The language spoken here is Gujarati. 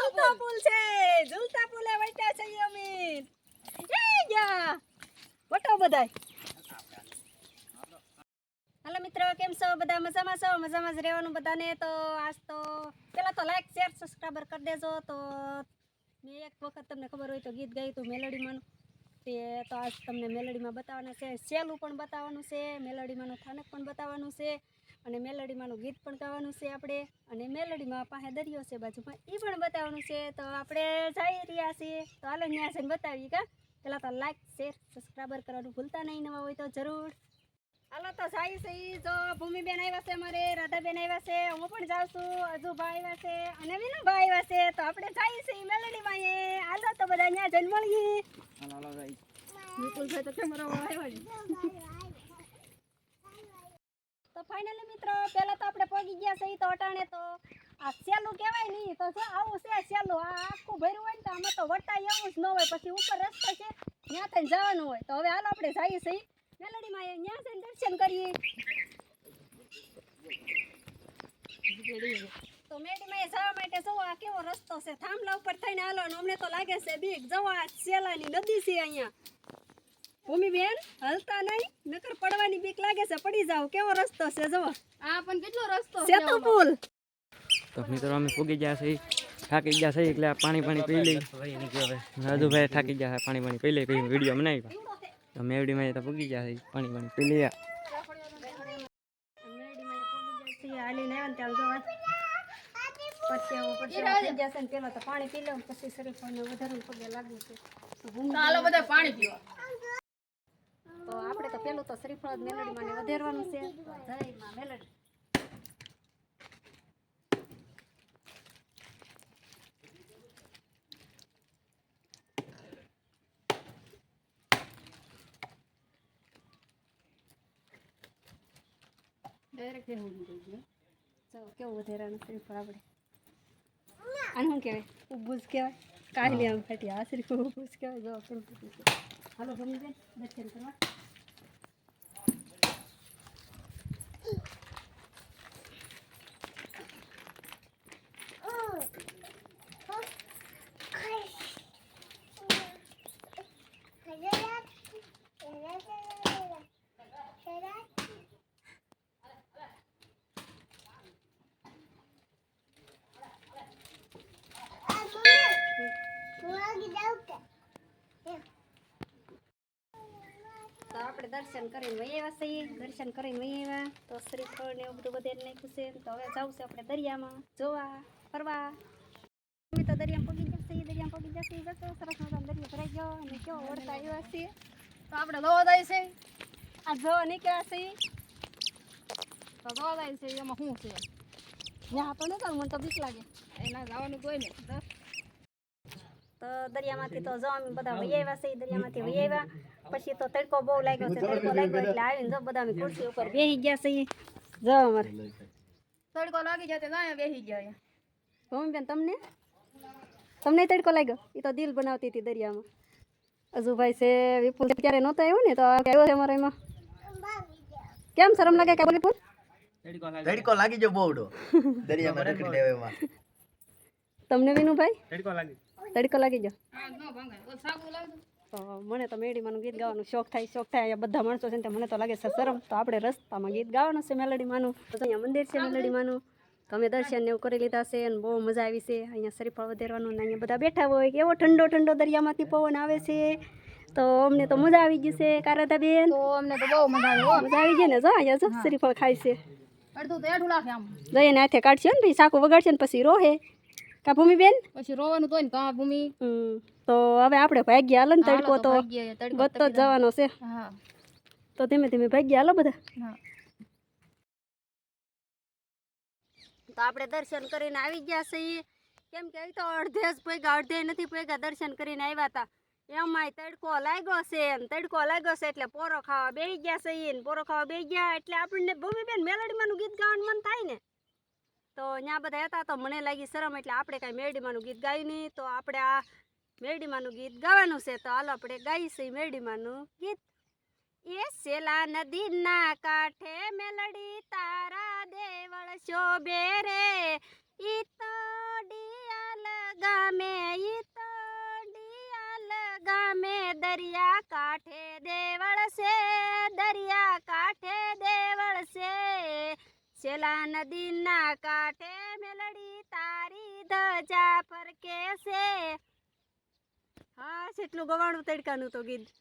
ઝૂલતો પુલ છે, ઝૂલતા પુલે બેઠા છે અમે. એ યા વટો બધાય. હાલો મિત્રો, કેમ છો બધા? મજામાં છો? મજામાં જ રહેવાનું બધાને. તો આજ તો પેલા તો લાઈક શેર સબસ્ક્રાઈબર કરી દેજો. તો મેં એક વખત તમને ખબર હોય તો ગીત ગાયું હતું મેલોડીમાંનું, તે તો આજ તમને મેલોડીમાં બતાવવાના છે. સેલું પણ બતાવવાનું છે, મેલોડીમાંનું થાનક પણ બતાવવાનું છે, અને મેલોડીમાંનું ગીત પણ ગાવાનું છે આપણે, અને મેલોડીમાં પાસે દરિયો છે બાજુમાં, એ પણ બતાવવાનું છે. તો આપણે જઈ રહ્યા છીએ, તો હાલો ત્યાં જઈને બતાવીએ. કા પેલા તો લાઈક શેર સબસ્ક્રાઈબર કરવાનું ભૂલતા નહીં, નવા હોય તો જરૂર. હાલો તો જાય છે. જો ભૂમિબેન આવ્યા છે, અમારે રાધાબેન આવ્યા છે, હું પણ જાઉં છું, અજુભા આવ્યા છે, અને વિનુભા આવ્યા છે. તો આપણે જઈએ છીએ મેલોડીમાં. હાલો તો બધા ત્યાં જઈને મળીએ. વિપુલભાઈ તો કેમેરો આવ્યા ને. તો ફાઇનલી મિત્રો, પહેલા તો આપણે પગી ગયા છે. તો અટાણે તો આ સેલું કહેવાય નહીં, તો જો આવું છે સેલું. આ આખું ભર્યું હોય ને તો આમાં તો વટાય એવું જ ન હોય. પછી ઉપર રસ્તો છે, ત્યાં થઈને જવાનું હોય. તો હવે હાલો આપણે જઈએ છીએ મેલોડીમાં. ત્યાં જઈને દર્શન કરીએ. તો મેલોડીમાં જવા માટે જો આ કેવો રસ્તો છે, થાંભલા ઉપર થઈને હાલો. અમને તો લાગે છે બીક. જવા સેલાની નદી છે અહીંયા. ભૂમિબેન હલતા નહીં, નકર પડવાની બીક લાગે છે, પડી જાવ. કેવો રસ્તો છે જવો. આ પણ કેટલો રસ્તો છે, સેતુ પુલ. તો મિત્રો અમે પૂગી ગયા છે, થાકી ગયા છે, એટલે પાણી પી લઈ. રાજુભાઈ થાકી ગયા છે, પાણી પી લઈ, પછી વિડીયો બનાવી. તો મેવડીમાં તો પૂગી ગયા છે, પાણી પી લઈ. પેલા તો પાણી પી લઉં, પછી શરીર વધારે પગે લાગ્યું છે. તો આપણે તો પેલું તો શ્રીફળ મેલોડીમાં વધેરવાનું છે. જય માં મેલોડી. ડાયરેક્ટ એવું થઈ ગયું. ચાલો કેવું વધેરાનું શ્રીફળ આપણે. આને શું કહેવાય? ઉભું જ કહેવાય. કાઢી આમ ફાટી આ શ્રીફળ ઉભું જ કહેવાય. જો કેમ ફૂટું છે. હાલો ભૂમિબેન દર્શન કરવા. તો આપણે દર્શન કરીને વહી આવ્યા છીએ. દર્શન કરીને વહી આવ્યા તો શ્રીફળ ને એવું બધું વધારે નાખ્યું છે. તો હવે જવું છે આપણે દરિયામાં જોવા ફરવા. અમે તો દરિયામાં પગી જશે, દરિયામાં પગી જશે. જતો સરસ મજાનો દરિયો ભરાઈ ગયો અને કેવો વળતા આવ્યા છીએ. તો આપણે જોવા જાય છે. આ જોવા નીકળ્યા છીએ. તો જોવા જાય છે. એમાં શું છે? ત્યાં તો નહીં મને તો બીક લાગે. એના જવાનું કોઈ નહીં. તો દરિયામાંથી તો જો અમે બધા વહી આવ્યા છે. દરિયામાંથી વહી આવ્યા પછી તો તડકો બહુ લાગ્યો છે. તડકો લાગ્યો એટલે આવીને જો બધા અમે ખુરશી ઉપર બેસી ગયા છીએ. જો અમારે તડકો લાગી જાય તો બેસી ગયા. ભૂમિબેન તમને તડકો લાગ્યો? એ તો દિલ બનાવતી હતી દરિયામાં. અજુભાઈ છે, વિપુલ ક્યારે નહોતો આવ્યો ને, તો આવ્યો છે અમારે એમાં. કેમ શરમ લાગે કે વિપુલ? તડકો લાગી જો બોવડો દરિયામાં રખડી લેવામાં. તમને વિનુભાઈ તડકો લાગી ગયો? તો મને તો મેલોડીમાંનું ગીત ગાવાનું શોખ થાય. અહીંયા બધા માણસો છે ને મને તો લાગે છે શરમ. તો આપણે રસ્તામાં ગીત ગાવાનું છે મેલોડીમાંનું. તો અહીંયા મંદિર છે મેલોડીમાંનું. તો અમે દર્શન ને એવું કરી લીધા છે અને બહુ મજા આવી છે. અહીંયા શ્રીફળ વધેરવાનું ને અહીંયા બધા બેઠા હોય. એવો ઠંડો દરિયામાંથી પવન આવે છે. તો અમને તો મજા આવી ગઈ છે. કારાધાબેન તો અમને તો બહુ મજા આવી ગઈ ને. જો અહીંયા જો શ્રીફળ ખાય છે. જઈને હાથે કાઢશે ને પછી સાકું વગાડશે ને પછી રોહે. કા ભૂમિબેન? પછી રોવાનું તો ને કા ભૂમિ. તો હવે આપણે ભાગ્યા હાલો ને. તડકો તો વધતો જ જવાનો છે. તો ધીમે ધીમે ભાગ્યા હાલો બધા. તો આપણે દર્શન કરીને આવી ગયા છીએ. કેમ કે તો અડધે જ પગ્યા, અડધે નથી પગ્યા. દર્શન કરીને આવ્યા હતા એમાંય તડકો લાગ્યો છે. એટલે પોરો ખાવા બેસી ગયા છીએ. પોરો ખાવા બેસી ગયા એટલે આપણને ભૂમિબેન મેલોડીમાંનું ગીત ગાવાનું મન થાય ને. તો ત્યાં બધા હતા તો મને લાગી શરમ, એટલે આપણે કાંઈ મેલોડીમાંનું ગીત ગાયું નહીં. તો આપણે આ મેલોડીમાંનું ગીત ગાવાનું છે. તો હાલો આપણે ગાઈશું મેલોડીમાંનું ગીત. એ સેલા નદીના કાંઠે મેલડી તારા દેવળ શોભે રે. ઈ તો ડિયા લગા દરિયા કાંઠે દેવળ છે, દરિયા કાંઠે દેવળ છે, છેલ્લા નદીના કાંઠે મેલડી તારી ધજા ફરકે છે. હા, કેટલું ગવાણું તડકાનું તો ગીત.